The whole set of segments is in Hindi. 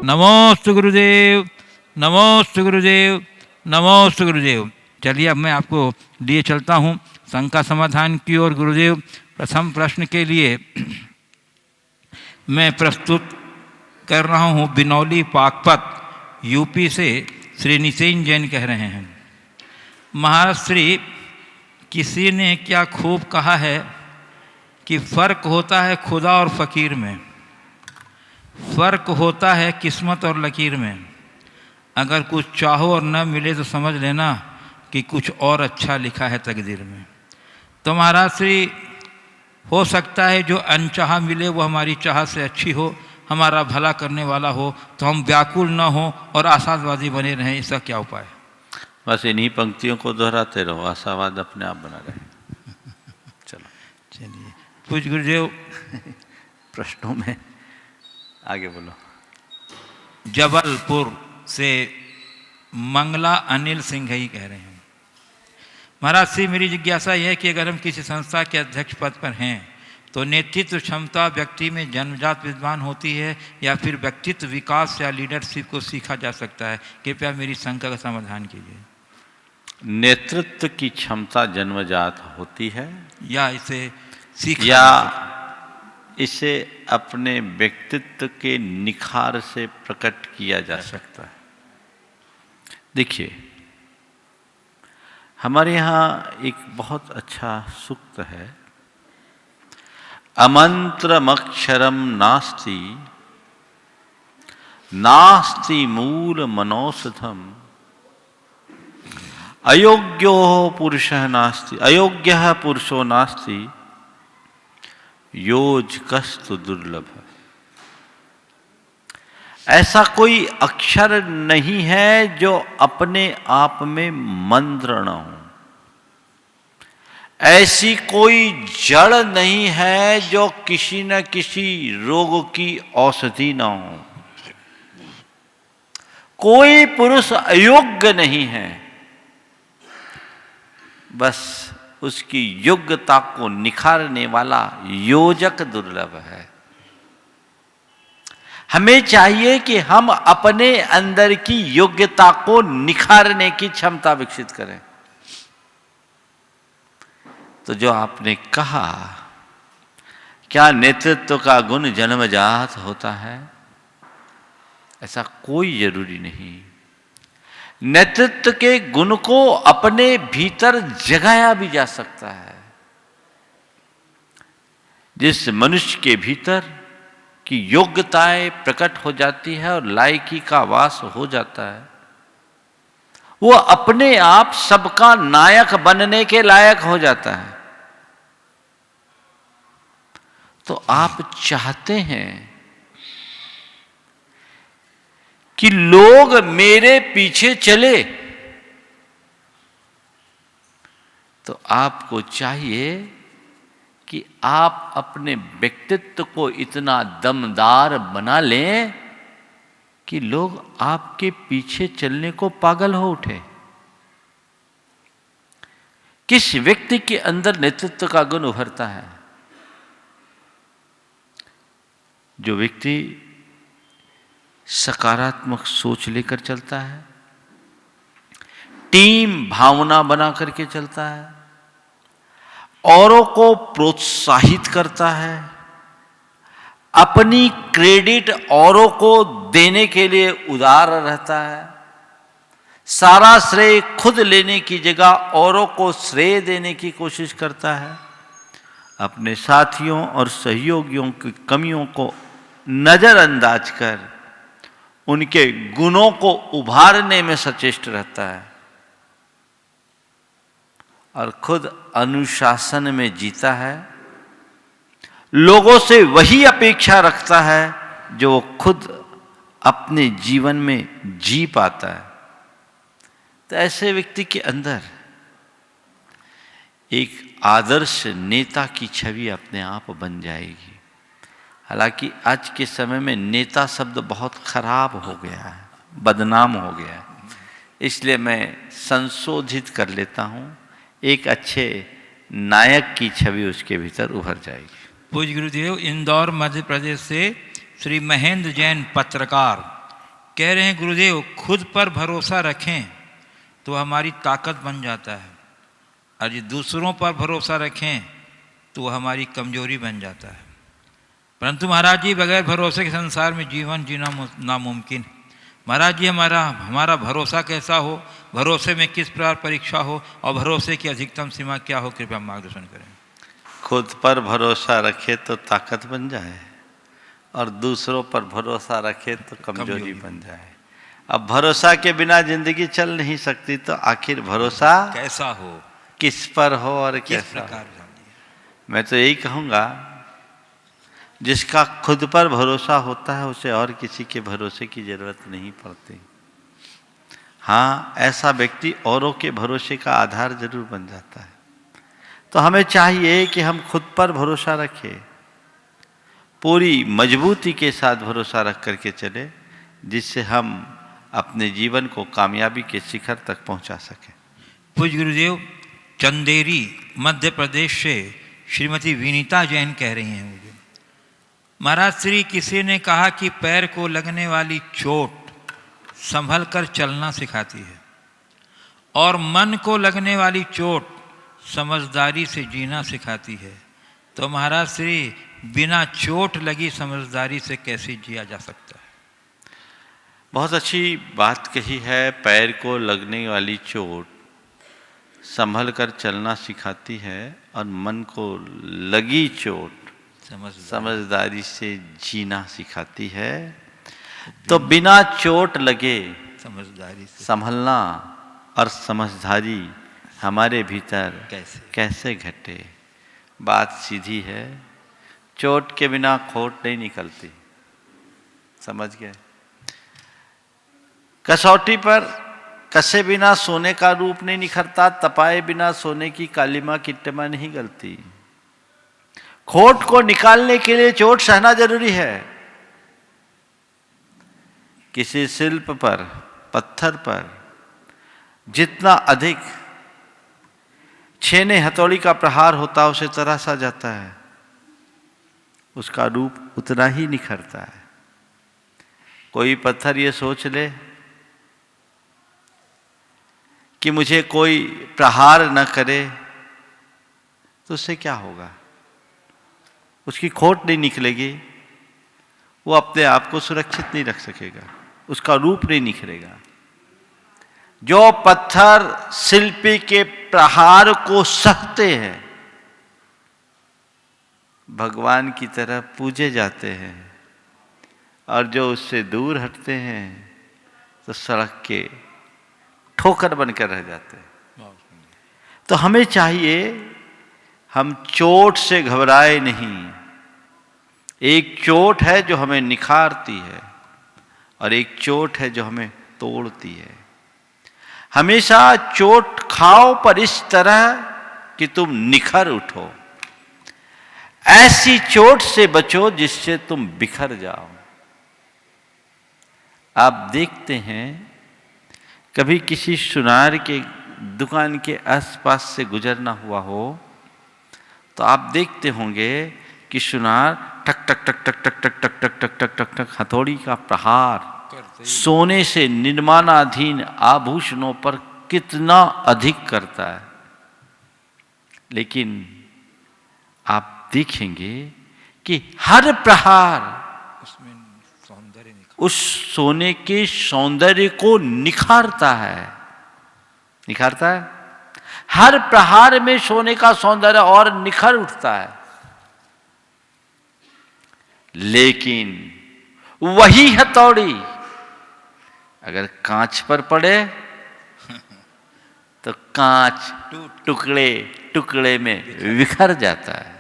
नमोस्तु गुरुदेव, नमोस्तु गुरुदेव, नमोस्तु गुरुदेव। चलिए अब मैं आपको लिए चलता हूँ शंका समाधान की ओर। गुरुदेव, प्रथम प्रश्न के लिए मैं प्रस्तुत कर रहा हूँ बिनौली पाकपत यूपी से श्री नितिन जैन कह रहे हैं। महाराज श्री, किसी ने क्या खूब कहा है कि फ़र्क होता है खुदा और फ़कीर में, फ़र्क होता है किस्मत और लकीर में। अगर कुछ चाहो और न मिले तो समझ लेना कि कुछ और अच्छा लिखा है तकदीर में। तो महाराज श्री, हो सकता है जो अनचाहा मिले वो हमारी चाह से अच्छी हो, हमारा भला करने वाला हो, तो हम व्याकुल न हो और आशावादी बने रहें। इसका क्या उपाय? बस इन्हीं पंक्तियों को दोहराते रहो, आशावाद अपने आप बना रहे। चलो चलिए पूज्य गुरुदेव, प्रश्नों में आगे बोलो। जबलपुर से मंगला अनिल सिंह ही कह रहे हैं, महाराज श्री, मेरी जिज्ञासा यह है कि अगर हम किसी संस्था के अध्यक्ष पद पर हैं तो नेतृत्व क्षमता व्यक्ति में जन्मजात विद्वान होती है या फिर व्यक्तित्व विकास या लीडरशिप को सीखा जा सकता है? कृपया मेरी शंका का समाधान कीजिए। नेतृत्व की क्षमता जन्मजात होती है या इसे सीखा या इसे अपने व्यक्तित्व के निखार से प्रकट किया जा सकता है? देखिए, हमारे यहाँ एक बहुत अच्छा सूक्त है, अमंत्रमक्षरम नास्ति नास्ति मूल मनौषधम अयोग्यो पुरुषः नास्ति अयोग्यः पुरुषो नास्ति योजकस्तु दुर्लभ। ऐसा कोई अक्षर नहीं है जो अपने आप में मंत्र न हो, ऐसी कोई जड़ नहीं है जो किसी न किसी रोग की औषधि न हो, कोई पुरुष अयोग्य नहीं है, बस उसकी योग्यता को निखारने वाला योजक दुर्लभ है। हमें चाहिए कि हम अपने अंदर की योग्यता को निखारने की क्षमता विकसित करें। तो जो आपने कहा, क्या नेतृत्व का गुण जन्मजात होता है? ऐसा कोई जरूरी नहीं। नेतृत्व के गुण को अपने भीतर जगाया भी जा सकता है। जिस मनुष्य के भीतर की योग्यताएं प्रकट हो जाती है और लायकी का वास हो जाता है, वो अपने आप सबका नायक बनने के लायक हो जाता है। तो आप चाहते हैं कि लोग मेरे पीछे चले, तो आपको चाहिए कि आप अपने व्यक्तित्व को इतना दमदार बना लें कि लोग आपके पीछे चलने को पागल हो उठे। किस व्यक्ति के अंदर नेतृत्व का गुण उभरता है? जो व्यक्ति सकारात्मक सोच लेकर चलता है, टीम भावना बना करके चलता है, औरों को प्रोत्साहित करता है, अपनी क्रेडिट औरों को देने के लिए उदार रहता है, सारा श्रेय खुद लेने की जगह औरों को श्रेय देने की कोशिश करता है, अपने साथियों और सहयोगियों की कमियों को नजरअंदाज कर उनके गुणों को उभारने में सचेष्ट रहता है और खुद अनुशासन में जीता है। लोगों से वही अपेक्षा रखता है जो वो खुद अपने जीवन में जी पाता है। तो ऐसे व्यक्ति के अंदर एक आदर्श नेता की छवि अपने आप बन जाएगी। हालांकि आज के समय में नेता शब्द बहुत खराब हो गया है, बदनाम हो गया है, इसलिए मैं संशोधित कर लेता हूँ। एक अच्छे नायक की छवि उसके भीतर उभर जाएगी। पूज्य गुरुदेव, इंदौर मध्य प्रदेश से श्री महेंद्र जैन पत्रकार कह रहे हैं गुरुदेव, खुद पर भरोसा रखें तो हमारी ताकत बन जाता है, और यदि दूसरों पर भरोसा रखें तो हमारी कमजोरी बन जाता है। परंतु महाराज जी, बगैर भरोसे के संसार में जीवन जीना नामुमकिन। महाराज जी, हमारा भरोसा कैसा हो, भरोसे में किस प्रकार परीक्षा हो, और भरोसे की अधिकतम सीमा क्या हो, कृपया मार्गदर्शन करें। खुद पर भरोसा रखे तो ताकत बन जाए, और दूसरों पर भरोसा रखे तो कमजोरी बन जाए। अब भरोसा के बिना जिंदगी चल नहीं सकती, तो आखिर भरोसा कैसा हो, किस पर हो और किस कैसा प्रकार हो? मैं तो यही कहूँगा, जिसका खुद पर भरोसा होता है उसे और किसी के भरोसे की जरूरत नहीं पड़ती। हाँ, ऐसा व्यक्ति औरों के भरोसे का आधार जरूर बन जाता है। तो हमें चाहिए कि हम खुद पर भरोसा रखें, पूरी मजबूती के साथ भरोसा रख करके चले, जिससे हम अपने जीवन को कामयाबी के शिखर तक पहुंचा सकें। पूज्य गुरुदेव, चंदेरी मध्य प्रदेश से श्रीमती विनीता जैन कह रही हैं मुझे, महाराज श्री, किसी ने कहा कि पैर को लगने वाली चोट संभल कर चलना सिखाती है, और मन को लगने वाली चोट समझदारी से जीना सिखाती है। तो महाराज श्री, बिना चोट लगी समझदारी से कैसे जिया जा सकता है? बहुत अच्छी बात कही है। पैर को लगने वाली चोट संभल कर चलना सिखाती है, और मन को लगी चोट समझदारी से जीना सिखाती है। तो बिना चोट लगे समझदारी से संभलना और समझदारी हमारे भीतर कैसे घटे? बात सीधी है, चोट के बिना खोट नहीं निकलती। समझ गए? कसौटी पर कसे बिना सोने का रूप नहीं निखरता, तपाए बिना सोने की कालिमा किट्टमा नहीं गलती। खोट को निकालने के लिए चोट सहना जरूरी है। किसी शिल्प पर, पत्थर पर जितना अधिक छेने हथौड़ी का प्रहार होता है, उसे तरासा जाता है, उसका रूप उतना ही निखरता है। कोई पत्थर ये सोच ले कि मुझे कोई प्रहार न करे, तो उससे क्या होगा? उसकी खोट नहीं निकलेगी, वो अपने आप को सुरक्षित नहीं रख सकेगा, उसका रूप नहीं निखरेगा। जो पत्थर शिल्पी के प्रहार को सहते हैं, भगवान की तरह पूजे जाते हैं, और जो उससे दूर हटते हैं तो सड़क के ठोकर बनकर रह जाते हैं। तो हमें चाहिए, हम चोट से घबराए नहीं। एक चोट है जो हमें निखारती है, और एक चोट है जो हमें तोड़ती है। हमेशा चोट खाओ, पर इस तरह कि तुम निखर उठो। ऐसी चोट से बचो जिससे तुम बिखर जाओ। आप देखते हैं, कभी किसी सुनार के दुकान के आसपास से गुजरना हुआ हो, तो आप देखते होंगे कि सुनार टक टक टक टक टक टक टक टक टक टक टक टक हथौड़ी का प्रहार सोने से निर्माणाधीन आभूषणों पर कितना अधिक करता है। लेकिन आप देखेंगे कि हर प्रहार उसमें सौंदर्य उस सोने के सौंदर्य को निखारता है। निखारता है। हर प्रहार में सोने का सौंदर्य और निखर उठता है। लेकिन वही हथौड़ी अगर कांच पर पड़े तो कांच टुकड़े टुकड़े में बिखर जाता है।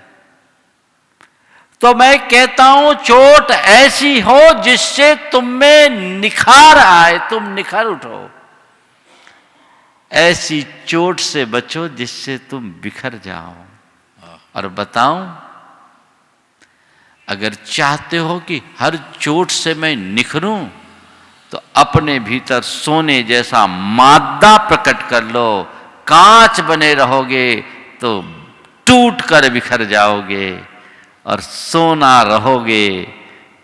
तो मैं कहता हूं, चोट ऐसी हो जिससे तुम में निखार आए, तुम निखर उठो। ऐसी चोट से बचो जिससे तुम बिखर जाओ। और बताऊं, अगर चाहते हो कि हर चोट से मैं निखरूं, तो अपने भीतर सोने जैसा मादा प्रकट कर लो। कांच बने रहोगे तो टूट कर बिखर जाओगे, और सोना रहोगे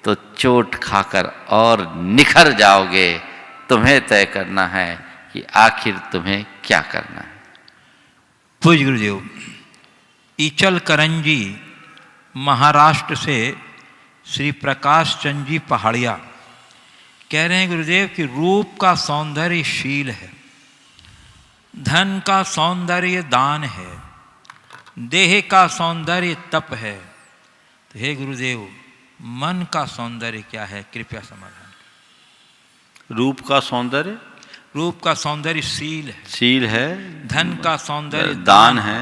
तो चोट खाकर और निखर जाओगे। तुम्हें तय करना है कि आखिर तुम्हें क्या करना है। पूज्य गुरुदेव, ईचल करंजी महाराष्ट्र से श्री प्रकाश चंद जी पहाड़िया कह रहे हैं गुरुदेव कि रूप का सौंदर्य शील है, धन का सौंदर्य दान है, देह का सौंदर्य तप है। तो हे गुरुदेव, मन का सौंदर्य क्या है, कृपया समाधान। रूप का सौंदर्य, रूप का सौंदर्य शील है, शील है, धन का सौंदर्य दान है,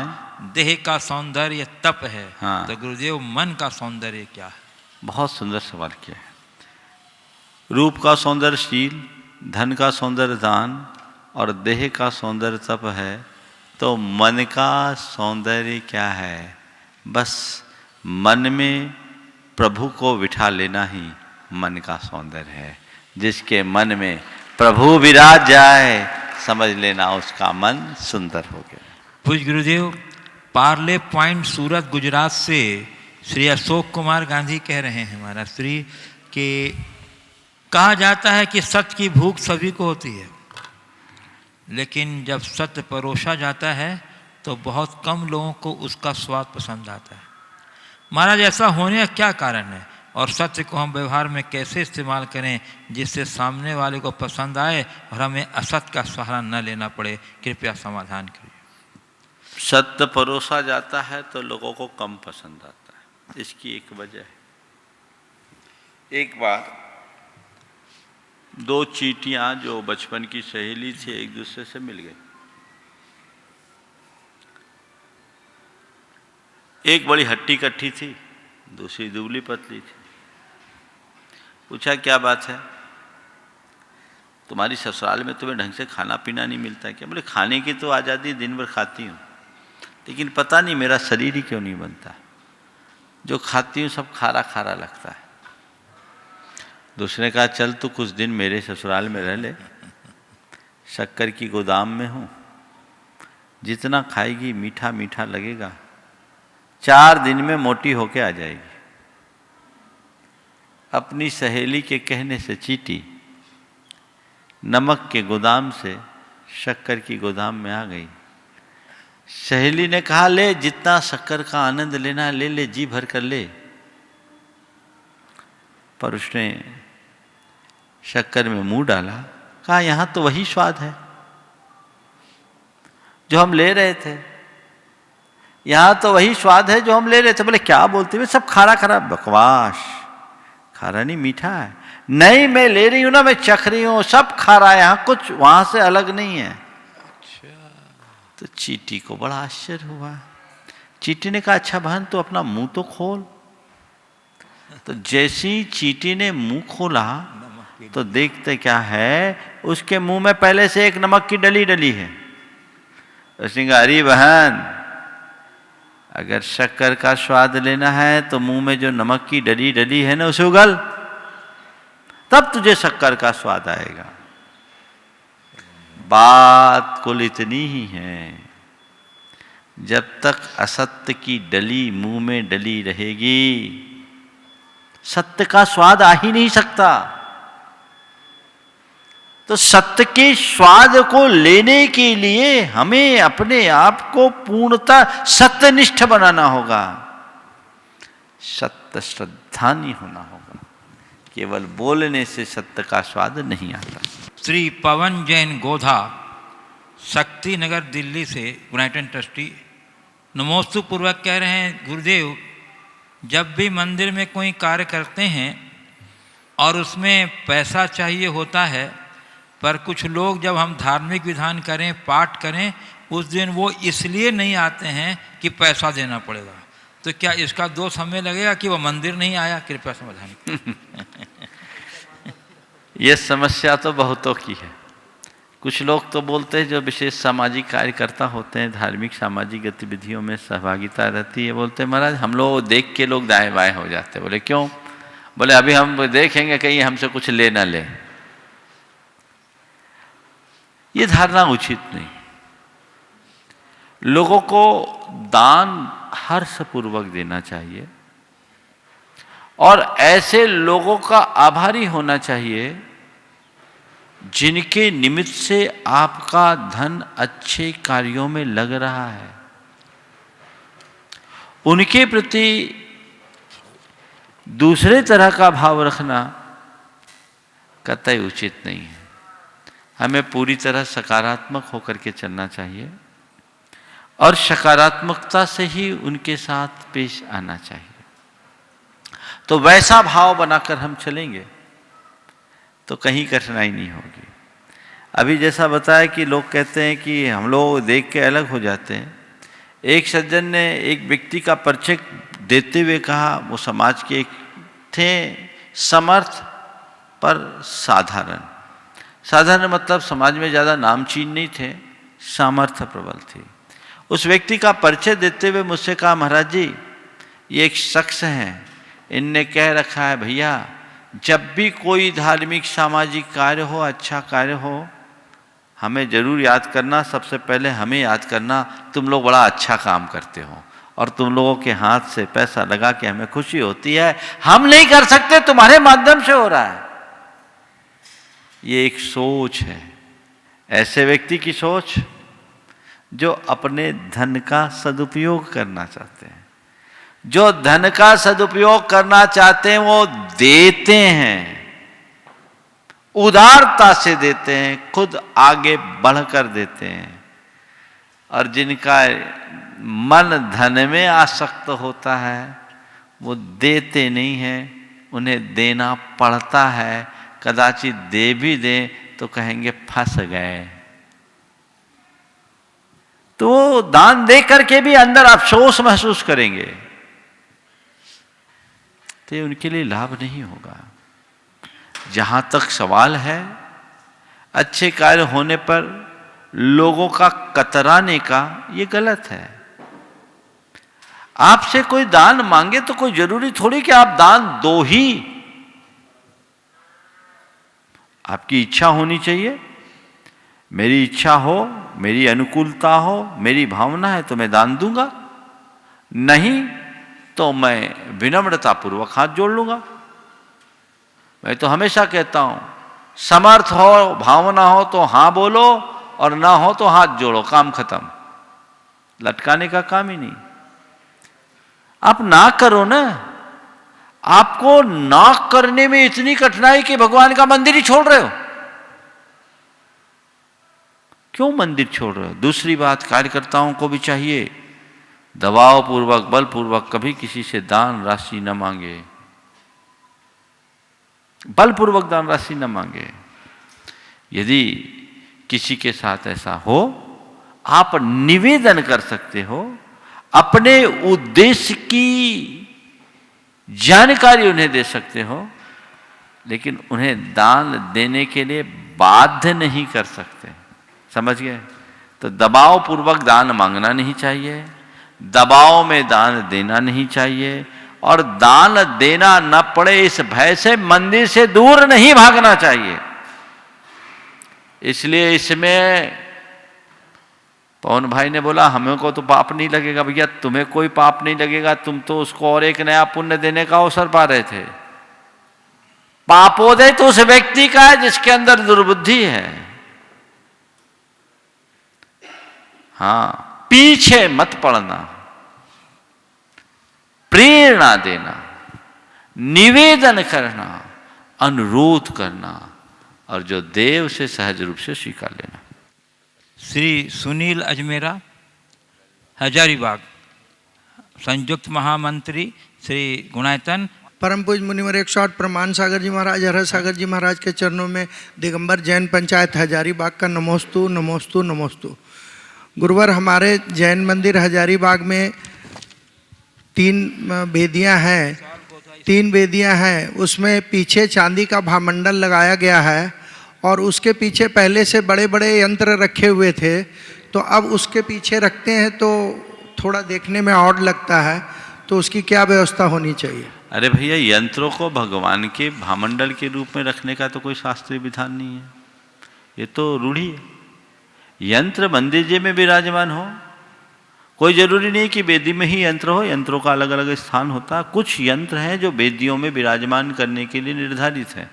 देह का सौंदर्य तप है। हाँ। तो गुरुदेव, मन का सौंदर्य क्या है? बहुत सुंदर सवाल किया है। रूप का सौंदर्य शील, धन का सौंदर्य दान और देह का सौंदर्य तप है। तो मन का सौंदर्य क्या है? बस मन में प्रभु को बिठा लेना ही मन का सौंदर्य है। जिसके मन में प्रभु विराज जाए, समझ लेना उसका मन सुंदर हो गया। पूज्य गुरुदेव, पार्ले पॉइंट सूरत गुजरात से श्री अशोक कुमार गांधी कह रहे हैं महाराज श्री कि कहा जाता है कि सत्य की भूख सभी को होती है, लेकिन जब सत्य परोसा जाता है तो बहुत कम लोगों को उसका स्वाद पसंद आता है। महाराज, ऐसा होने का क्या कारण है और सत्य को हम व्यवहार में कैसे इस्तेमाल करें जिससे सामने वाले को पसंद आए और हमें असत्य का सहारा न लेना पड़े? कृपया समाधान करिए। सत्य परोसा जाता है तो लोगों को कम पसंद आता है। इसकी एक वजह है, एक बार दो चींटियां जो बचपन की सहेली थी एक दूसरे से मिल गई। एक बड़ी हट्टी कट्टी थी, दूसरी दुबली पतली थी। पूछा, क्या बात है, तुम्हारी ससुराल में तुम्हें ढंग से खाना पीना नहीं मिलता क्या? बोले, खाने की तो आज़ादी, दिन भर खाती हूँ, लेकिन पता नहीं मेरा शरीर ही क्यों नहीं बनता। जो खाती हूँ सब खारा खारा लगता है। दूसरे ने कहा, चल तू कुछ दिन मेरे ससुराल में रह ले, शक्कर की गोदाम में हूँ, जितना खाएगी मीठा मीठा लगेगा, 4 दिन में मोटी होके आ जाएगी। अपनी सहेली के कहने से चींटी नमक के गोदाम से शक्कर की गोदाम में आ गई। सहेली ने कहा, ले, जितना शक्कर का आनंद लेना ले ले, जी भर कर ले। पर उसने शक्कर में मुंह डाला, कहा, यहां तो वही स्वाद है जो हम ले रहे थे, यहां तो वही स्वाद है जो हम ले रहे थे। बोले, क्या बोलते हुए, सब खारा खारा। बकवास, खारा नहीं मीठा है। नहीं, मैं ले रही हूं ना, मैं चख रही हूं, सब खारा है, यहां कुछ वहां से अलग नहीं है। तो चींटी को बड़ा आश्चर्य हुआ। चींटी ने कहा, अच्छा बहन, तो अपना मुंह तो खोल। तो जैसी चींटी ने मुंह खोला तो देखते क्या है, उसके मुंह में पहले से एक नमक की डली डली है। उसने कहा, अरे बहन, अगर शक्कर का स्वाद लेना है तो मुंह में जो नमक की डली डली है ना, उसे उगल, तब तुझे शक्कर का स्वाद आएगा। बात कुल इतनी ही है, जब तक असत्य की डली मुंह में डली रहेगी, सत्य का स्वाद आ ही नहीं सकता। तो सत्य के स्वाद को लेने के लिए हमें अपने आप को पूर्णतः सत्यनिष्ठ बनाना होगा, सत्य श्रद्धानी होना होगा। केवल बोलने से सत्य का स्वाद नहीं आता। श्री पवन जैन गोधा, शक्ति नगर, दिल्ली से यूनाइटेड ट्रस्टी, नमोस्तु पूर्वक कह रहे हैं, गुरुदेव, जब भी मंदिर में कोई कार्य करते हैं और उसमें पैसा चाहिए होता है, पर कुछ लोग जब हम धार्मिक विधान करें, पाठ करें, उस दिन वो इसलिए नहीं आते हैं कि पैसा देना पड़ेगा। तो क्या इसका दोष हमें लगेगा कि वो मंदिर नहीं आया? कृपया समाधान। ये समस्या तो बहुतों की है। कुछ लोग तो बोलते हैं, जो विशेष सामाजिक कार्यकर्ता होते हैं, धार्मिक सामाजिक गतिविधियों में सहभागिता रहती है, बोलते हैं, महाराज हम लोग देख के लोग दाएं बाएं हो जाते हैं। बोले, क्यों? बोले, अभी हम देखेंगे कहीं हमसे कुछ ले ना ले। ये धारणा उचित नहीं। लोगों को दान हर्षपूर्वक देना चाहिए और ऐसे लोगों का आभारी होना चाहिए जिनके निमित्त से आपका धन अच्छे कार्यों में लग रहा है। उनके प्रति दूसरे तरह का भाव रखना कतई उचित नहीं है। हमें पूरी तरह सकारात्मक होकर के चलना चाहिए और सकारात्मकता से ही उनके साथ पेश आना चाहिए। तो वैसा भाव बनाकर हम चलेंगे तो कहीं कठिनाई नहीं होगी। अभी जैसा बताया कि लोग कहते हैं कि हम लोग देख के अलग हो जाते हैं। एक सज्जन ने एक व्यक्ति का परिचय देते हुए कहा, वो समाज के एक थे, समर्थ पर साधारण। साधारण मतलब समाज में ज़्यादा नामचीन नहीं थे, सामर्थ्य प्रबल थी। उस व्यक्ति का परिचय देते हुए मुझसे कहा, महाराज जी ये एक शख्स हैं, इनने कह रखा है भैया जब भी कोई धार्मिक सामाजिक कार्य हो, अच्छा कार्य हो, हमें जरूर याद करना, सबसे पहले हमें याद करना, तुम लोग बड़ा अच्छा काम करते हो और तुम लोगों के हाथ से पैसा लगा के हमें खुशी होती है, हम नहीं कर सकते, तुम्हारे माध्यम से हो रहा है। ये एक सोच है, ऐसे व्यक्ति की सोच जो अपने धन का सदुपयोग करना चाहते हैं। जो धन का सदुपयोग करना चाहते हैं वो देते हैं, उदारता से देते हैं, खुद आगे बढ़कर देते हैं। और जिनका मन धन में आसक्त होता है वो देते नहीं हैं, उन्हें देना पड़ता है। कदाचित दे भी दें तो कहेंगे फंस गए। तो दान दे करके भी अंदर अफसोस महसूस करेंगे, तो उनके लिए लाभ नहीं होगा। जहां तक सवाल है अच्छे कार्य होने पर लोगों का कतराने का, ये गलत है। आपसे कोई दान मांगे तो कोई जरूरी थोड़ी कि आप दान दो ही। आपकी इच्छा होनी चाहिए, मेरी इच्छा हो, मेरी अनुकूलता हो, मेरी भावना है तो मैं दान दूंगा, नहीं तो मैं विनम्रता पूर्वक हाथ जोड़ लूंगा। मैं तो हमेशा कहता हूं समर्थ हो, भावना हो तो हाँ बोलो और ना हो तो हाथ जोड़ो, काम खत्म। लटकाने का काम ही नहीं। आप ना करो ना, आपको ना करने में इतनी कठिनाई कि भगवान का मंदिर ही छोड़ रहे हो। क्यों मंदिर छोड़ रहे हो? दूसरी बात, कार्यकर्ताओं को भी चाहिए दबाव पूर्वक, बल पूर्वक कभी किसी से दान राशि न मांगे, बलपूर्वक दान राशि न मांगे। यदि किसी के साथ ऐसा हो, आप निवेदन कर सकते हो, अपने उद्देश्य की जानकारी उन्हें दे सकते हो, लेकिन उन्हें दान देने के लिए बाध्य नहीं कर सकते। समझ गए? तो दबाव पूर्वक दान मांगना नहीं चाहिए, दबाव में दान देना नहीं चाहिए, और दान देना न पड़े इस भय से मंदिर से दूर नहीं भागना चाहिए। इसलिए इसमें पवन भाई ने बोला हमें को तो पाप नहीं लगेगा। भैया तुम्हें कोई पाप नहीं लगेगा, तुम तो उसको और एक नया पुण्य देने का अवसर पा रहे थे। पापोदय तो उस व्यक्ति का है जिसके अंदर दुर्बुद्धि है। हाँ, पीछे मत पड़ना, प्रेरणा देना, निवेदन करना, अनुरोध करना, और जो देव से सहज रूप से स्वीकार लेना। श्री सुनील अजमेरा, हजारीबाग, संयुक्त महामंत्री श्री गुणायतन। परम पूज्य मुनिवर 108 प्रमाण सागर जी महाराज, हर सागर जी महाराज के चरणों में दिगंबर जैन पंचायत हजारीबाग का नमोस्तु नमोस्तु नमोस्तु। गुरुवर, हमारे जैन मंदिर हजारीबाग में 3 वेदियां हैं, 3 वेदियां हैं। उसमें पीछे चांदी का भामंडल लगाया गया है और उसके पीछे पहले से बड़े बड़े यंत्र रखे हुए थे, तो अब उसके पीछे रखते हैं तो थोड़ा देखने में ऑड लगता है, तो उसकी क्या व्यवस्था होनी चाहिए? अरे भैया, यंत्रों को भगवान के भामंडल के रूप में रखने का तो कोई शास्त्रीय विधान नहीं है, ये तो रूढ़ी है। यंत्र मंदिर जी में विराजमान हो, कोई जरूरी नहीं कि वेदी में ही यंत्र हो, यंत्रों का अलग अलग स्थान होता है। कुछ यंत्र हैं जो वेदियों में विराजमान करने के लिए निर्धारित है।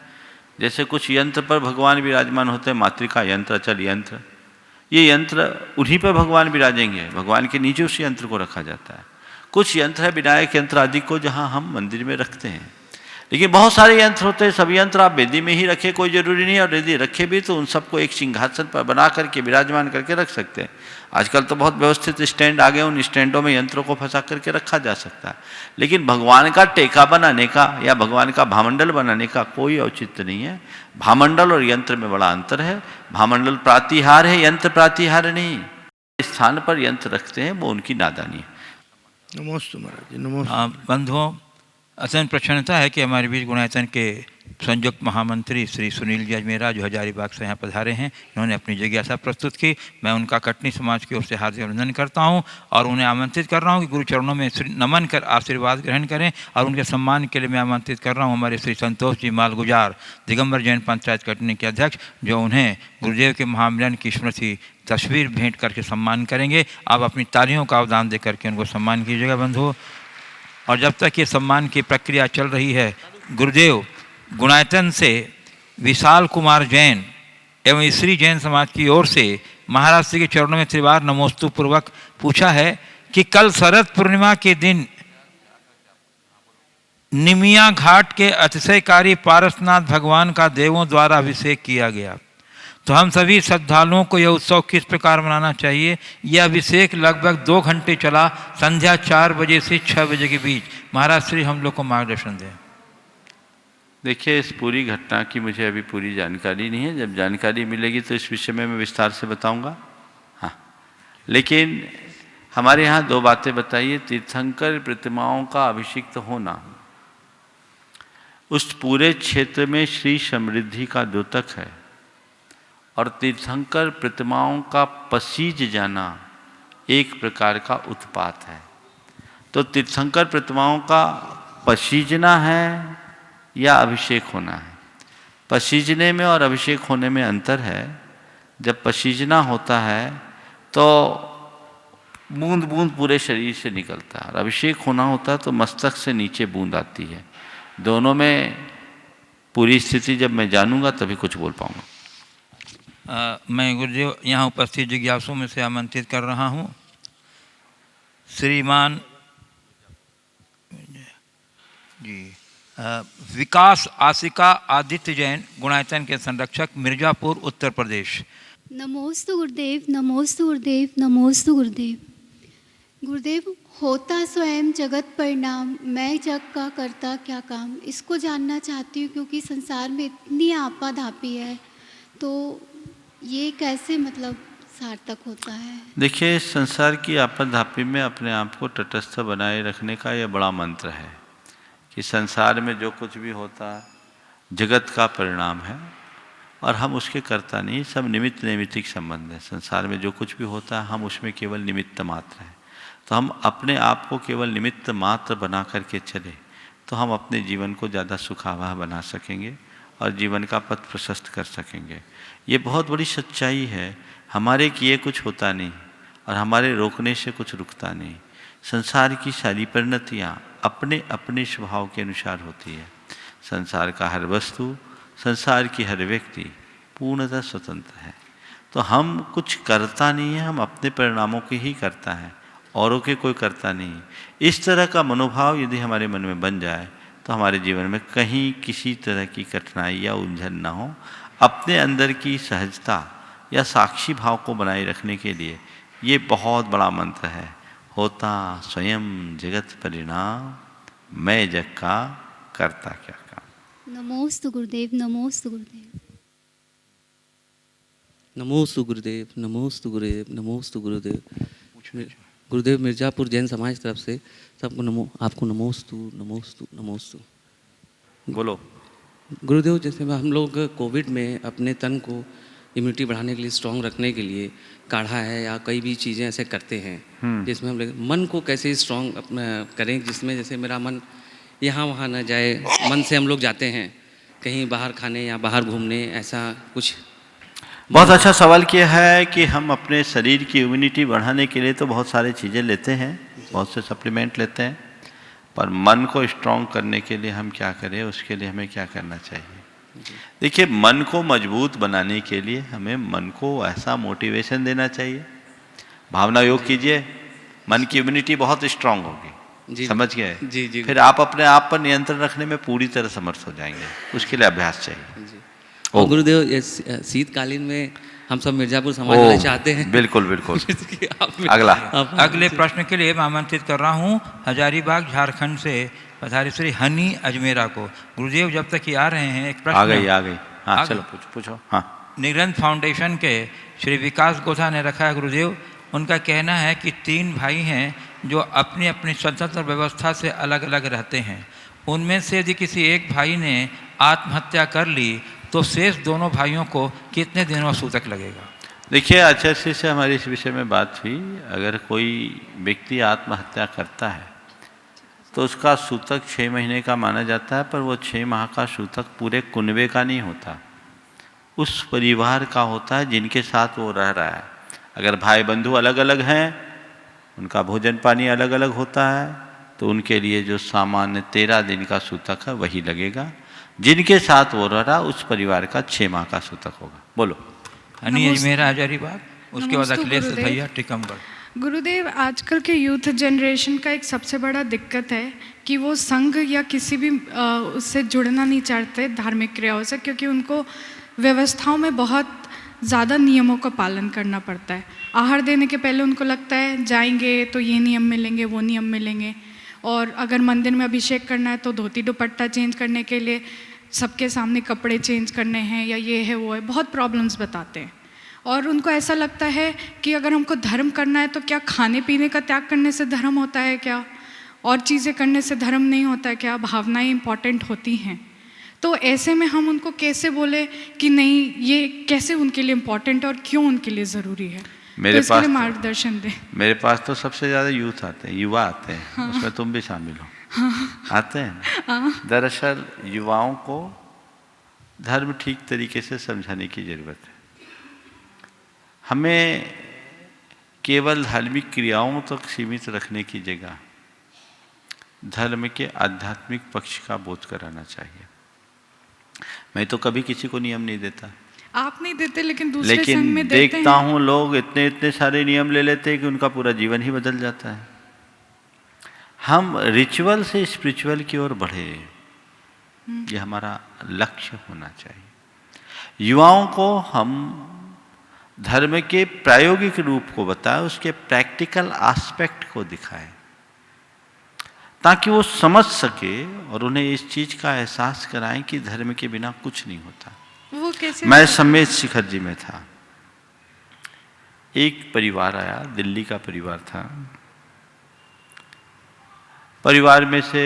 जैसे कुछ यंत्र पर भगवान विराजमान होते हैं, मातृका यंत्र, अचल यंत्र, ये यंत्र उन्हीं पर भगवान विराजेंगे, भगवान के नीचे उस यंत्र को रखा जाता है। कुछ यंत्र है विनायक यंत्र आदि को जहाँ हम मंदिर में रखते हैं, लेकिन बहुत सारे यंत्र होते हैं। सब यंत्र आप वेदी में ही रखें कोई जरूरी नहीं, और यदि रखे भी तो उन सबको एक सिंहासन पर बना करके विराजमान करके रख सकते हैं। आजकल तो बहुत व्यवस्थित स्टैंड आ गए, उन स्टैंडों में यंत्रों को फंसा करके रखा जा सकता है। लेकिन भगवान का टेका बनाने का या भगवान का भामंडल बनाने का कोई औचित्य नहीं है। भामंडल और यंत्र में बड़ा अंतर है। भामंडल प्रातिहार है, यंत्र प्रातिहार नहीं। स्थान पर यंत्र रखते हैं वो उनकी नादानी है। नमोस्तु महाराज जी, नमोस्तु। बंधुओं, अत्यंत प्रसन्नता है कि हमारे बीच गुणायतन के संयुक्त महामंत्री श्री सुनील जी अजमेरा जो हजारीबाग से यहाँ पधारे हैं, इन्होंने अपनी जिज्ञासा प्रस्तुत की। मैं उनका कटनी समाज की ओर से हार्दिक अभिनंदन करता हूँ और उन्हें आमंत्रित कर रहा हूँ कि गुरु चरणों में नमन कर आशीर्वाद ग्रहण करें। और उनके सम्मान के लिए मैं आमंत्रित कर रहा हूँ हमारे श्री संतोष जी मालगुजार, दिगंबर जैन पंचायत कटनी के अध्यक्ष, जो उन्हें गुरुदेव के महामिलन की स्मृति तस्वीर भेंट करके सम्मान करेंगे। आप अपनी तालियों का अवदान दे करके उनको सम्मान कीजिएगा बंधुओं। और जब तक ये सम्मान की प्रक्रिया चल रही है, गुरुदेव गुणायतन से विशाल कुमार जैन एवं स्त्री जैन समाज की ओर से महाराज श्री के चरणों में त्रिवार नमोस्तु पूर्वक पूछा है कि कल शरद पूर्णिमा के दिन निमिया घाट के अतिशयकारी पारसनाथ भगवान का देवों द्वारा अभिषेक किया गया, तो हम सभी श्रद्धालुओं को यह उत्सव किस प्रकार मनाना चाहिए। यह अभिषेक लगभग 2 घंटे चला, संध्या 4 बजे से 6 बजे के बीच। महाराज श्री हम लोग को मार्गदर्शन दें। देखिए, इस पूरी घटना की मुझे अभी पूरी जानकारी नहीं है। जब जानकारी मिलेगी तो इस विषय में मैं विस्तार से बताऊंगा। हाँ, लेकिन हमारे यहाँ 2 बातें बताइए। तीर्थंकर प्रतिमाओं का अभिषिक्त होना, उस पूरे क्षेत्र में श्री समृद्धि का द्योतक है, और तीर्थंकर प्रतिमाओं का पसीज जाना एक प्रकार का उत्पात है। तो तीर्थंकर प्रतिमाओं का पसीजना है या अभिषेक होना है। पसीजने में और अभिषेक होने में अंतर है। जब पसीजना होता है तो बूंद बूंद पूरे शरीर से निकलता है, और अभिषेक होना होता है तो मस्तक से नीचे बूंद आती है। दोनों में पूरी स्थिति जब मैं जानूंगा तभी कुछ बोल पाऊंगा। मैं गुरुदेव यहाँ उपस्थित जिज्ञासुओं में से आमंत्रित कर रहा हूँ श्रीमान जी विकास आशिका आदित्य जैन, गुणायतन के संरक्षक, मिर्जापुर, उत्तर प्रदेश। नमोस्तु गुरुदेव, नमोस्तु गुरुदेव, नमोस्तु गुरुदेव। गुरुदेव, होता स्वयं जगत परिणाम, मैं जग का करता क्या काम, इसको जानना चाहती हूँ क्योंकि संसार में इतनी आपाधापी है, तो ये कैसे मतलब सार्थक होता है। देखिए, संसार की आपाधापी में अपने आप को तटस्थ बनाए रखने का यह बड़ा मंत्र है कि संसार में जो कुछ भी होता है जगत का परिणाम है और हम उसके कर्ता नहीं। सब निमित्त नैमित्तिक संबंध है। संसार में जो कुछ भी होता है हम उसमें केवल निमित्त मात्र हैं। तो हम अपने आप को केवल निमित्त मात्र बना करके चले तो हम अपने जीवन को ज़्यादा सुखावह बना सकेंगे और जीवन का पथ प्रशस्त कर सकेंगे। ये बहुत बड़ी सच्चाई है। हमारे किए कुछ होता नहीं और हमारे रोकने से कुछ रुकता नहीं। संसार की सारी परिणतियाँ अपने अपने स्वभाव के अनुसार होती है। संसार का हर वस्तु, संसार की हर व्यक्ति पूर्णतः स्वतंत्र है। तो हम कुछ करता नहीं है, हम अपने परिणामों के ही करता है, औरों के कोई करता नहीं। इस तरह का मनोभाव यदि हमारे मन में बन जाए तो हमारे जीवन में कहीं किसी तरह की कठिनाई या उलझन ना हो। अपने अंदर की सहजता या साक्षी भाव को बनाए रखने के लिए ये बहुत बड़ा मंत्र है। होता स्वयं जगत परिणाम, मैं जग का करता क्या काम। नमोस्तु गुरुदेव, नमोस्तु गुरुदेव। नमोस्तु गुरुदेव, नमोस्तु गुरुदेव, नमोस्तु गुरुदेव। गुरुदेव, मिर्जापुर जैन समाज तरफ से सबको आपको नमोस्तु, नमोस्तु, नमोस्तु। बोलो। गुरुदेव, जैसे हम लोग कोविड में अपने तन को इम्यूनिटी बढ़ाने के लिए, स्ट्रॉन्ग रखने के लिए काढ़ा है या कई भी चीज़ें ऐसे करते हैं जिसमें हम लोग मन को कैसे स्ट्रॉन्ग अपना करें, जिसमें जैसे मेरा मन यहाँ वहाँ न जाए। मन से हम लोग जाते हैं कहीं बाहर खाने या बाहर घूमने, ऐसा कुछ। बहुत अच्छा सवाल किया है कि हम अपने शरीर की इम्यूनिटी बढ़ाने के लिए तो बहुत सारी चीज़ें लेते हैं, बहुत से सप्लीमेंट लेते हैं, पर मन को स्ट्रॉन्ग करने के लिए हम क्या करें, उसके लिए हमें क्या करना चाहिए। देखिए, मन को मजबूत बनाने के लिए हमें मन को ऐसा मोटिवेशन देना चाहिए। भावना योग कीजिए, मन की इम्यूनिटी बहुत स्ट्रांग होगी, समझ गए। जी। फिर आप अपने आप पर नियंत्रण रखने में पूरी तरह समर्थ हो जाएंगे, उसके लिए अभ्यास चाहिए। और गुरुदेव, ये शीतकालीन में हम सब मिर्जापुर समाज वाले चाहते हैं। बिल्कुल अगला अगले प्रश्न के लिए मैं आमंत्रित कर रहा हूँ हजारीबाग झारखंड से पधारी श्री हनी अजमेरा को। गुरुदेव जब तक ये आ रहे हैं, एक प्रश्न आ गई। हाँ, चलो पूछो। हाँ, निगरंध फाउंडेशन के श्री विकास गोथा ने रखा है। गुरुदेव, उनका कहना है कि 3 भाई हैं जो अपनी अपनी स्वतंत्र व्यवस्था से अलग अलग रहते हैं। उनमें से यदि किसी एक भाई ने आत्महत्या कर ली तो शेष दोनों भाइयों को कितने दिनों सूतक लगेगा? देखिए, आचार्य से हमारी इस विषय में बात हुई। अगर कोई व्यक्ति आत्महत्या करता है तो उसका सूतक 6 महीने का माना जाता है, पर वो 6 माह का सूतक पूरे कुनबे का नहीं होता, उस परिवार का होता है जिनके साथ वो रह रहा है। अगर भाई बंधु अलग अलग हैं, उनका भोजन पानी अलग अलग होता है, तो उनके लिए जो सामान्य 13 दिन का सूतक है वही लगेगा। जिनके साथ वो रह रहा, उस परिवार का 6 माह का सूतक होगा। बोलो। हनी अजमेरा हजारीबाग, उसके बाद अखिलेश भैया टिकमगढ़। गुरुदेव, आजकल के यूथ जनरेशन का एक सबसे बड़ा दिक्कत है कि वो संघ या किसी भी उससे जुड़ना नहीं चाहते धार्मिक क्रियाओं से, क्योंकि उनको व्यवस्थाओं में बहुत ज़्यादा नियमों का पालन करना पड़ता है। आहार देने के पहले उनको लगता है जाएंगे तो ये नियम मिलेंगे, वो नियम मिलेंगे, और अगर मंदिर में अभिषेक करना है तो धोती दुपट्टा चेंज करने के लिए सबके सामने कपड़े चेंज करने हैं, या ये है वो है, बहुत प्रॉब्लम्स बताते हैं। और उनको ऐसा लगता है कि अगर हमको धर्म करना है तो क्या खाने पीने का त्याग करने से धर्म होता है क्या, और चीज़ें करने से धर्म नहीं होता है क्या, भावनाएं इंपॉर्टेंट होती हैं। तो ऐसे में हम उनको कैसे बोले कि नहीं, ये कैसे उनके लिए इम्पोर्टेंट और क्यों उनके लिए ज़रूरी है, मेरे तो पास मार्गदर्शन दें। मेरे पास तो सबसे ज़्यादा यूथ आते हैं, युवा आते हैं। हाँ। उसमें तुम भी शामिल हो। हाँ। आते हैं। हाँ। दरअसल युवाओं को धर्म ठीक तरीके से समझाने की ज़रूरत है। हमें केवल धार्मिक क्रियाओं तक सीमित रखने की जगह धर्म के आध्यात्मिक पक्ष का बोध कराना चाहिए। मैं तो कभी किसी को नियम नहीं देता। आप नहीं देते, लेकिन दूसरे संघ में देते हैं। देखता हूँ लोग इतने सारे नियम ले लेते हैं कि उनका पूरा जीवन ही बदल जाता है। हम रिचुअल से स्पिरिचुअल की ओर बढ़े, ये हमारा लक्ष्य होना चाहिए। युवाओं को हम धर्म के प्रायोगिक रूप को बताएं, उसके प्रैक्टिकल एस्पेक्ट को दिखाएं, ताकि वो समझ सके और उन्हें इस चीज का एहसास कराएं कि धर्म के बिना कुछ नहीं होता। वो कैसे? मैं सम्मेद शिखर जी में था, एक परिवार आया, दिल्ली का परिवार था। परिवार में से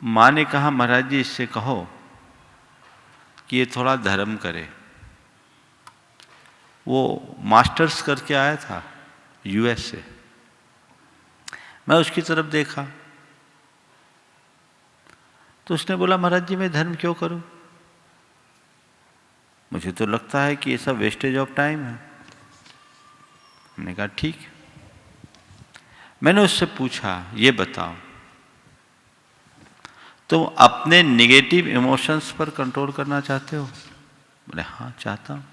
माँ ने कहा, महाराज जी इससे कहो कि ये थोड़ा धर्म करे। वो मास्टर्स करके आया था यूएस से। मैं उसकी तरफ देखा तो उसने बोला, महाराज जी मैं धर्म क्यों करूं, मुझे तो लगता है कि ये सब वेस्टेज ऑफ टाइम है। हमने कहा ठीक। मैंने उससे पूछा, ये बताओ तुम अपने नेगेटिव इमोशंस पर कंट्रोल करना चाहते हो? बोले हाँ चाहता हूँ।